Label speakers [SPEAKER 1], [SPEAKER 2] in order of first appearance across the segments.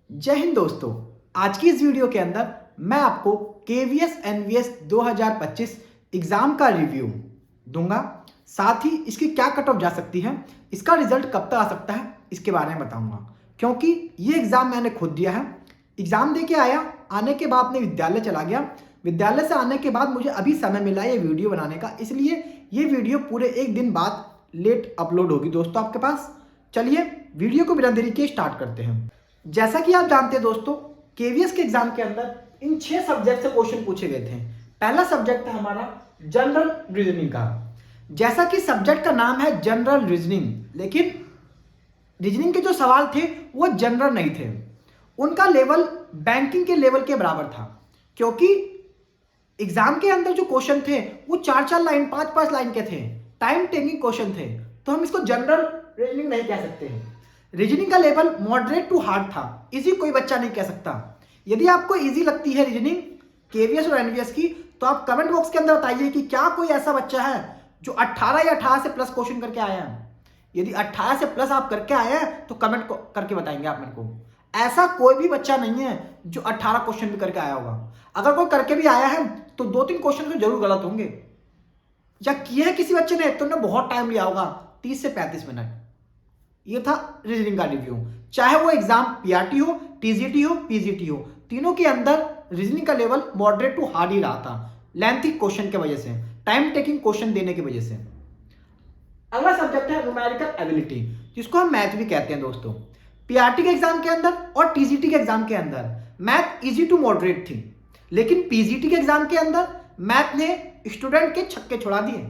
[SPEAKER 1] जय हिंद दोस्तों। आज की इस वीडियो के अंदर मैं आपको केवीएस एनवीएस 2025 एग्जाम का रिव्यू दूंगा। साथ ही इसकी क्या कट ऑफ जा सकती है, इसका रिजल्ट कब तक आ सकता है, इसके बारे में बताऊंगा। क्योंकि ये एग्जाम मैंने खुद दिया है। एग्जाम दे के आया, आने के बाद अपने विद्यालय चला गया। विद्यालय से आने के बाद मुझे अभी समय मिला ये वीडियो बनाने का, इसलिए ये वीडियो पूरे एक दिन बाद लेट अपलोड होगी दोस्तों आपके पास। चलिए वीडियो को बिना देरी के स्टार्ट करते हैं। जैसा कि आप जानते हैं दोस्तों, केवीएस के एग्जाम के अंदर इन 6 सब्जेक्ट से क्वेश्चन पूछे गए थे। पहला सब्जेक्ट था हमारा जनरल रीजनिंग का। जैसा कि सब्जेक्ट का नाम है जनरल रीजनिंग, लेकिन रीजनिंग के जो सवाल थे वो जनरल नहीं थे। उनका लेवल बैंकिंग के लेवल के बराबर था, क्योंकि एग्जाम के अंदर जो क्वेश्चन थे वो 4-4 लाइन 5-5 लाइन के थे, टाइम टेकिंग क्वेश्चन थे। तो हम इसको जनरल रीजनिंग नहीं कह सकते हैं। रीजनिंग का लेवल मॉडरेट टू हार्ड था, इजी कोई बच्चा नहीं कह सकता। यदि आपको इजी लगती है रीजनिंग केवीएस और एनवीएस की, तो आप कमेंट बॉक्स के अंदर बताइए कि क्या कोई ऐसा बच्चा है जो 18 या 18 से प्लस क्वेश्चन करके आया है। यदि 18 से प्लस आप करके आए हैं तो कमेंट करके बताएंगे आप मेरे को। ऐसा कोई भी बच्चा नहीं है जो 18 क्वेश्चन भी करके आया होगा। अगर कोई करके भी आया है तो 2-3 क्वेश्चन तो जरूर गलत होंगे, या किए हैं किसी बच्चे ने तो उन्हें बहुत टाइम लिया होगा, 30 से 35 मिनट। ये था रीजनिंग का रिव्यू। चाहे वो एग्जाम पीआरटी हो, टीजीटी हो, पीजीटी हो, तीनों के अंदर रीजनिंग का लेवल मॉडरेट टू हार्ड ही रहा था, लेंथी क्वेश्चन की वजह से, टाइम टेकिंग क्वेश्चन देने की वजह से। अगला सब्जेक्ट है न्यूमेरिकल एबिलिटी, जिसको हम मैथ भी कहते हैं दोस्तों। पीआरटी के एग्जाम के अंदर और टीजीटी के एग्जाम के अंदर मैथ इजी टू मॉडरेट थी, लेकिन पीजीटी के एग्जाम के अंदर मैथ ने स्टूडेंट के छक्के छुड़ा दिए।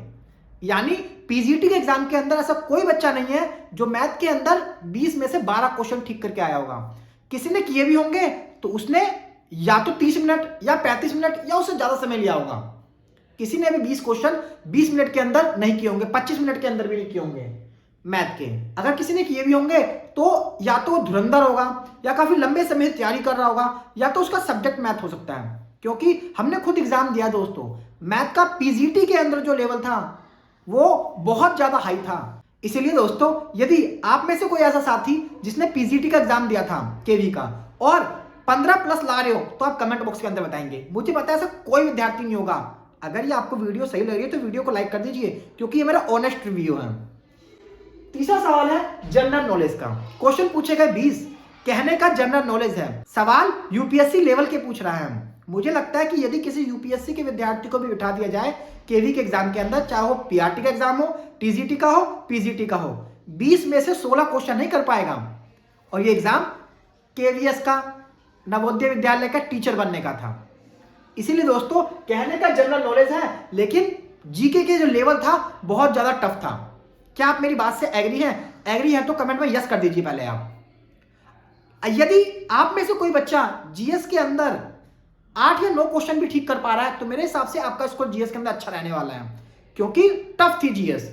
[SPEAKER 1] यानी पीजीटी के एग्जाम के अंदर ऐसा कोई बच्चा नहीं है जो मैथ के अंदर 20 में से 12 क्वेश्चन ठीक करके आया होगा। किसी ने किए भी होंगे तो उसने या तो 30 मिनट या 35 मिनट या उससे ज्यादा समय लिया होगा। किसी ने भी 20 क्वेश्चन 20 मिनट के अंदर नहीं किए होंगे, 25 मिनट के अंदर भी नहीं किए होंगे मैथ के। अगर किसी ने किए भी होंगे तो या तो धुरंधर होगा, या काफी लंबे समय से तैयारी कर रहा होगा, या तो उसका सब्जेक्ट मैथ हो सकता है। क्योंकि हमने खुद एग्जाम दिया दोस्तों, मैथ का पीजीटी के अंदर जो लेवल था वो बहुत ज्यादा हाई था। इसीलिए दोस्तों, यदि आप में से कोई ऐसा साथी जिसने पीजीटी का एग्जाम दिया था केवी का और 15 प्लस ला रहे हो, तो आप कमेंट बॉक्स के अंदर बताएंगे। मुझे पता है ऐसा कोई विद्यार्थी नहीं होगा। अगर ये आपको वीडियो सही लग रही है तो वीडियो को लाइक कर दीजिए, क्योंकि ये मेरा ऑनेस्ट रिव्यू है। तीसरा सवाल है जनरल नॉलेज का। क्वेश्चन पूछे गए 20, कहने का जनरल नॉलेज है। सवाल यूपीएससी लेवल के पूछ रहा है। मुझे लगता है कि यदि किसी यूपीएससी के विद्यार्थी को भी बिठा दिया जाए केवी के एग्जाम के अंदर, चाहे वो पीआरटी का एग्जाम हो, टीजीटी का हो, पीजीटी का हो, 20 में से 16 क्वेश्चन नहीं कर पाएगा। और ये एग्जाम केवीएस का, नवोदय विद्यालय का टीचर बनने का था। इसीलिए दोस्तों, कहने का जनरल नॉलेज है, लेकिन जीके के जो लेवल था बहुत ज्यादा टफ था। क्या आप मेरी बात से एग्री हैं? एग्री है तो कमेंट में यस कर दीजिए पहले आप। यदि आप में से कोई बच्चा जीएस के अंदर 8 या 9 क्वेश्चन भी ठीक कर पा रहा है, तो मेरे हिसाब से आपका स्कोर जीएस के अंदर अच्छा रहने वाला है, क्योंकि टफ थी जीएस,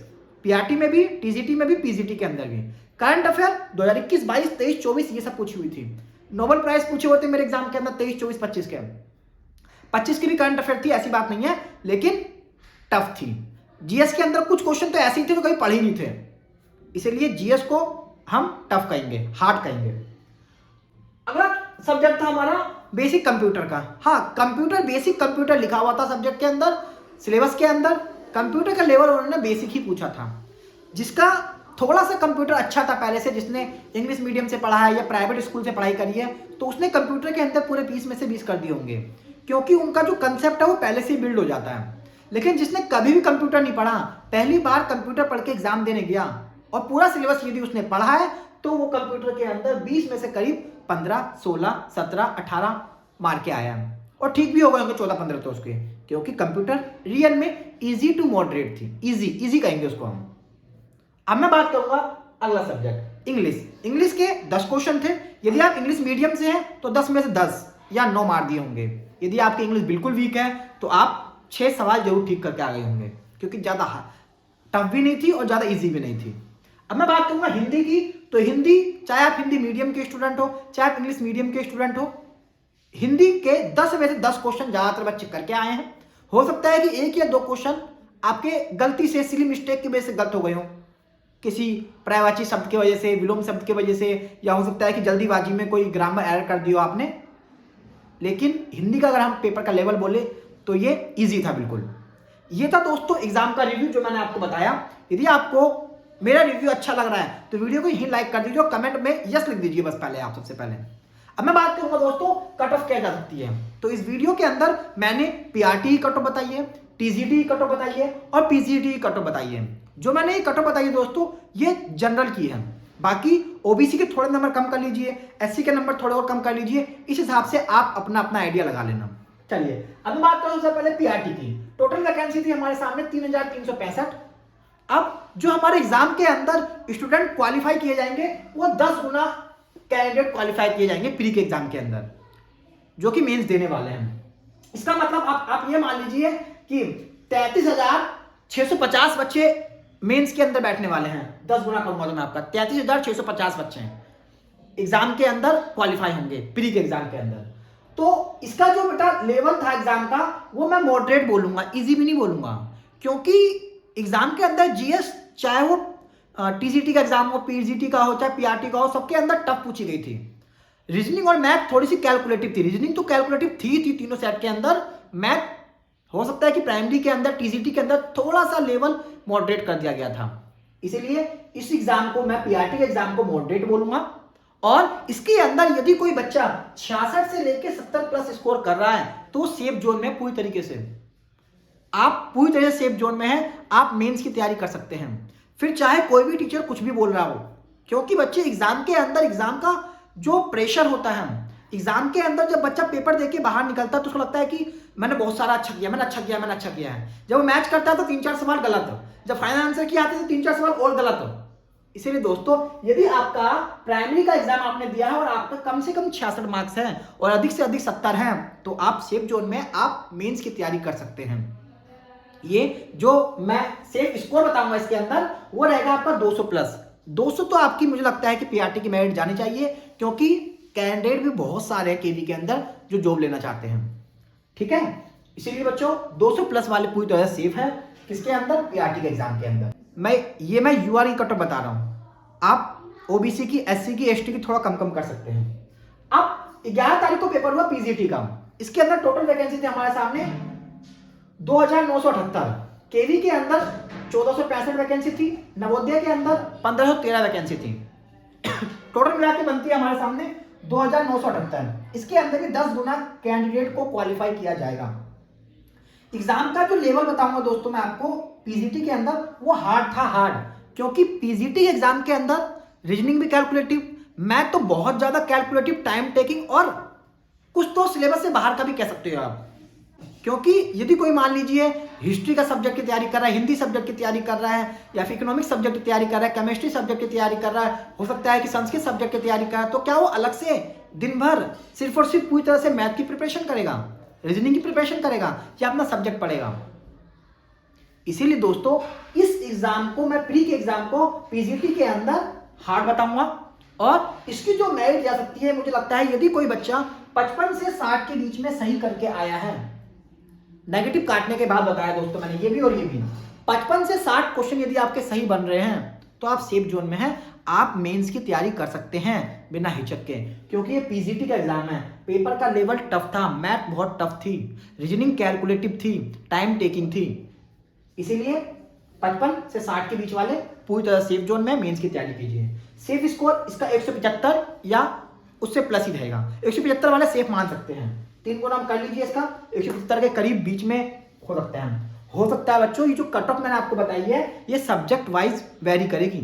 [SPEAKER 1] पीआरटी में भी, टीजीटी में भी, पीजीटी के अंदर भी। करंट अफेयर 2021, 22, 23, 24 ये सब पूछी हुई थी। नोबेल प्राइज पूछे हुए थे मेरे एग्जाम के अंदर 23, 24, 25 के। 25 की भी करंट अफेयर थी, ऐसी बात नहीं है, लेकिन टफ थी। जीएस के अंदर कुछ क्वेश्चन तो ऐसे ही थे जो कभी पढ़े ही नहीं थे, इसीलिए जीएस को हम टफ कहेंगे, हार्ड कहेंगे। अगला सब्जेक्ट था हमारा बेसिक कंप्यूटर का। हाँ, कंप्यूटर, बेसिक कंप्यूटर लिखा हुआ था सब्जेक्ट के अंदर, सिलेबस के अंदर। कंप्यूटर का लेवल उन्होंने बेसिक ही पूछा था। जिसका थोड़ा सा कंप्यूटर अच्छा था पहले से, जिसने इंग्लिश मीडियम से पढ़ा है या प्राइवेट स्कूल से पढ़ाई करी है, तो उसने कंप्यूटर के अंदर पूरे 20 में से 20 कर दिए होंगे, क्योंकि उनका जो कंसेप्ट है वो पहले से ही बिल्ड हो जाता है। लेकिन जिसने कभी भी कंप्यूटर नहीं पढ़ा, पहली बार कंप्यूटर पढ़ के एग्जाम देने गया और पूरा सिलेबस यदि उसने पढ़ा है, तो वो कंप्यूटर के अंदर 20 में से करीब 15, 16, 17, 18 मार के आया है। और ठीक भी हो गए होंगे 14-15 तो उसके, क्योंकि कंप्यूटर रियल में इजी टू मॉडरेट थी। इजी कहेंगे उसको हम। अब मैं बात करूंगा अगला सब्जेक्ट इंग्लिश। इंग्लिश के 10 क्वेश्चन थे। यदि आप इंग्लिश मीडियम से हैं तो 10 में से 10 या 9 मार दिए होंगे। यदि आपकी इंग्लिश बिल्कुल वीक है तो आप 6 सवाल जरूर ठीक करके आ गए होंगे, क्योंकि ज्यादा टफ भी नहीं थी और ज्यादा इजी भी नहीं थी। अब मैं बात करूंगा हिंदी की। तो हिंदी, चाहे आप हिंदी मीडियम के स्टूडेंट हो, चाहे आप इंग्लिश मीडियम के स्टूडेंट हो, हिंदी के 10 में से 10 क्वेश्चन ज्यादातर बच्चे करके आए हैं। हो सकता है कि 1 या 2 क्वेश्चन आपके गलती से, सिली मिस्टेक की वजह से गलत हो गए हो, किसी पर्यायवाची शब्द की वजह से, विलोम शब्द की वजह से, या हो सकता है कि जल्दीबाजी में कोई ग्रामर एरर कर दियो आपने। लेकिन हिंदी का अगर हम पेपर का लेवल बोले तो ये इजी था बिल्कुल। ये था दोस्तों एग्जाम का रिव्यू जो मैंने आपको बताया। यदि आपको मेरा रिव्यू अच्छा लग रहा है तो वीडियो को यहीं लाइक कर दीजिए और कमेंट में यस लिख दीजिए बस पहले आप सबसे पहले। अब मैं बात करूंगा दोस्तों कट ऑफ क्या जा सकती है। तो इस वीडियो के अंदर मैंने पीआरटी कट ऑफ बताई है, टीजीटी कट ऑफ बताई है और पीजीटी कट ऑफ बताई है। जो मैंने ये कट ऑफ बताई है दोस्तों ये जनरल की है। बाकी ओबीसी के थोड़े नंबर कम कर लीजिए, एससी के नंबर थोड़े और कम कर लीजिए, इस हिसाब से आप अपना अपना आइडिया लगा लेना। चलिए अब मैं बात करूं सबसे पहले पीआरटी की। टोटल वैकेंसी थी हमारे सामने 3365। अब जो हमारे एग्जाम के अंदर स्टूडेंट क्वालिफाई किए जाएंगे वो 10 गुना कैंडिडेट क्वालिफाई किए जाएंगे प्री के एग्जाम के अंदर, जो कि मेंस देने वाले हैं। इसका मतलब आप ये मान लीजिए कि 33,650 बच्चे मेंस के अंदर बैठने वाले हैं। 10 गुना कहूंगा तो मैं आपका 33,650 बच्चे हैं एग्जाम के अंदर क्वालिफाई होंगे प्री के एग्जाम के अंदर। तो इसका जो बेटा लेवल था एग्जाम का वो मैं मॉडरेट बोलूंगा, इजी भी नहीं बोलूंगा, क्योंकि एग्जाम के अंदर जीएस चाहे वो टीजीटी का एग्जाम हो, पीजीटी का हो, चाहे पीआरटी का हो, सबके अंदर टफ पूछी गई थी। रीजनिंग और मैथ थोड़ी सी कैलकुलेटिव थी। रीजनिंग तो कैलकुलेटिव थी तीनों सेट के अंदर। मैथ हो सकता है कि प्राइमरी के अंदर, टीजीटी के अंदर थोड़ा सा लेवल मॉडरेट कर दिया गया था। इसीलिए इस एग्जाम को मैं पीआरटी के एग्जाम को मॉडरेट बोलूंगा। और इसके अंदर यदि कोई बच्चा 66 से लेकर 70 प्लस स्कोर कर रहा है तो सेफ जोन में पूरी तरीके से आप पूरी तरह से सेफ जोन में है, आप मेंस की तैयारी कर सकते हैं। फिर चाहे कोई भी टीचर कुछ भी बोल रहा हो, क्योंकि बच्चे एग्जाम के अंदर एग्जाम का जो प्रेशर होता है, एग्जाम के अंदर जब बच्चा पेपर देके बाहर निकलता है तो उसको लगता है कि मैंने बहुत सारा अच्छा किया, मैंने अच्छा किया है। जब वो मैच करता है तो 3-4 सवाल गलत हो, जब फाइनल आंसर किया आते तो 3-4 सवाल और गलत हो। इसीलिए दोस्तों यदि आपका प्राइमरी का एग्जाम आपने दिया है और आपका कम से कम 66 मार्क्स हैं और अधिक से अधिक 70 हैं तो आप सेफ जोन में आप मेंस की तैयारी कर सकते हैं। ये जो मैं सेफ स्कोर बताऊंगा इसके अंदर वो रहेगा आपका 200 प्लस। 200 तो आपकी मुझे लगता है कि पीआरटी की मेरिट जानी चाहिए, क्योंकि कैंडिडेट भी बहुत सारे हैं केवी के अंदर जो जॉब लेना चाहते हैं। ठीक है, इसीलिए बच्चों 200 प्लस वाले पूरी तरह सेफ है किसके अंदर, पीआरटी के एग्जाम के अंदर। मैं यूआर की कट ऑफ बता रहा हूं, आप ओबीसी की, एससी की, एसटी की थोड़ा कम कर सकते हैं। अब 11 तारीख को पेपर हुआ पीजीटी का। इसके अंदर टोटल वैकेंसी थी हमारे सामने 2,978। केवी के अंदर 1,465 वैकेंसी थी, नवोदय के अंदर 1,513 वैकेंसी थी। टोटल मिला के बनती है हमारे सामने 2,978। इसके अंदर भी 10 गुना कैंडिडेट को क्वालिफाई किया जाएगा। एग्जाम का जो लेवल बताऊंगा दोस्तों मैं आपको पीजीटी के अंदर वो हार्ड था, क्योंकि पीजीटी एग्जाम के अंदर रीजनिंग भी कैलकुलेटिव, मैथ तो बहुत ज्यादा कैलकुलेटिव, टाइम टेकिंग और कुछ तो सिलेबस से बाहर का भी कह सकते हो आप। क्योंकि यदि कोई मान लीजिए हिस्ट्री का सब्जेक्ट की तैयारी कर रहा है, हिंदी सब्जेक्ट की तैयारी कर रहा है, या फिर इकोनॉमिक्स सब्जेक्ट की तैयारी कर रहा है, केमिस्ट्री सब्जेक्ट की तैयारी कर रहा है, हो सकता है कि संस्कृत सब्जेक्ट की तैयारी कर रहा है, तो क्या वो अलग से दिन भर सिर्फ और सिर्फ पूरी तरह से मैथ की प्रिपरेशन करेगा, रीजनिंग की प्रिपरेशन करेगा, या अपना सब्जेक्ट पढ़ेगा। इसीलिए दोस्तों इस एग्जाम को मैं प्री के एग्जाम को पीजीटी के अंदर हार्ड बताऊंगा और इसकी जो मेरिट जा सकती है मुझे लगता है यदि कोई बच्चा 55 से 60 के बीच में सही करके आया है, नेगेटिव काटने के बाद बताया दोस्तों मैंने ये भी और ये भी, 55 से 60 क्वेश्चन यदि आपके सही बन रहे हैं तो आप सेफ जोन में हैं, आप मेंस की तैयारी कर सकते हैं बिना हिचक के। क्योंकि ये पीजीटी का एग्जाम है, पेपर का लेवल टफ था, मैथ बहुत टफ थी, रीजनिंग कैलकुलेटिव थी, टाइम टेकिंग थी। इसीलिए 55 से 60 के बीच वाले पूरी तरह सेफ जोन में मेंस की तैयारी कीजिए। सेफ स्कोर इसका 175 या उससे प्लस ही रहेगा, 175 वाले सेफ मान सकते हैं। 3 गुना कर लीजिए इसका, 175 के करीब बीच में हो सकता है। हो सकता है बच्चों ये जो कट ऑफ मैंने आपको बताई है ये सब्जेक्ट वाइज वेरी करेगी।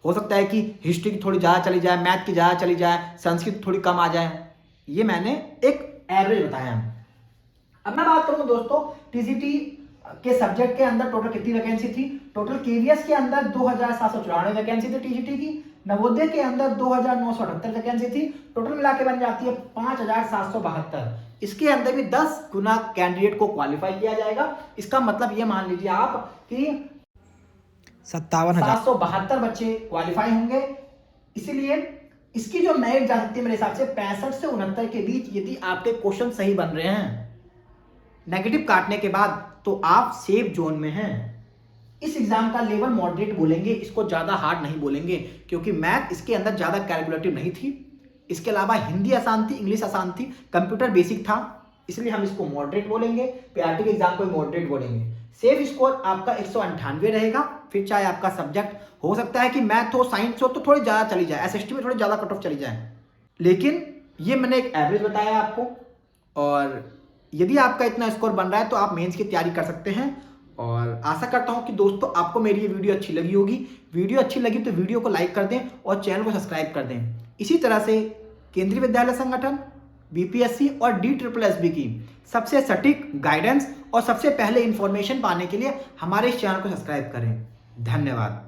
[SPEAKER 1] हो सकता है कि हिस्ट्री की थोड़ी ज़्यादा चली जाए, मैथ की ज़्यादा चली जाए, संस्कृत थोड़ी कम आ जाए, ये मैंने एक एवरेज बताया है। अब मैं बात करूँ दोस्तों टीजीटी के सब्जेक्ट के अंदर टोटल कितनी वैकेंसी थी। टोटल केवीएस के अंदर 2,794 वैकेंसी थी टीजीटी की, नवोदय के अंदर 2,978 वैकेंसी थी, टोटल मिला के बन जाती है 5,772। इसके अंदर भी 10 गुना कैंडिडेट को क्वालिफाई किया जाएगा। इसका मतलब ये मान लीजिए आप कि 57,772 बच्चे क्वालिफाई होंगे। इसीलिए इसकी जो मेरिट जा सकती है मेरे हिसाब से 65 से 69 के बीच यदि आपके क्वेश्चन सही बन रहे हैं नेगेटिव काटने के बाद तो आप सेफ जोन में हैं। इस एग्जाम का लेवल मॉडरेट बोलेंगे, इसको ज़्यादा हार्ड नहीं बोलेंगे, क्योंकि मैथ इसके अंदर ज़्यादा कैलकुलेटिव नहीं थी। इसके अलावा हिंदी आसान थी, इंग्लिश आसान थी, कंप्यूटर बेसिक था, इसलिए हम इसको मॉडरेट बोलेंगे। पीआरटी के एग्जाम को मॉडरेट बोलेंगे। सेफ स्कोर आपका 198 रहेगा। फिर चाहे आपका सब्जेक्ट हो सकता है कि मैथ हो, साइंस हो, तो थोड़ी ज़्यादा चली जाए, एसएसटी में थोड़ी ज़्यादा कट ऑफ चली जाए, लेकिन ये मैंने एक एवरेज बताया आपको। और यदि आपका इतना स्कोर बन रहा है तो आप मेंस की तैयारी कर सकते हैं। और आशा करता हूं कि दोस्तों आपको मेरी ये वीडियो अच्छी लगी होगी। वीडियो अच्छी लगी तो वीडियो को लाइक कर दें और चैनल को सब्सक्राइब कर दें। इसी तरह से केंद्रीय विद्यालय संगठन, बीपीएससी और DSSB की सबसे सटीक गाइडेंस और सबसे पहले इंफॉर्मेशन पाने के लिए हमारे इस चैनल को सब्सक्राइब करें। धन्यवाद।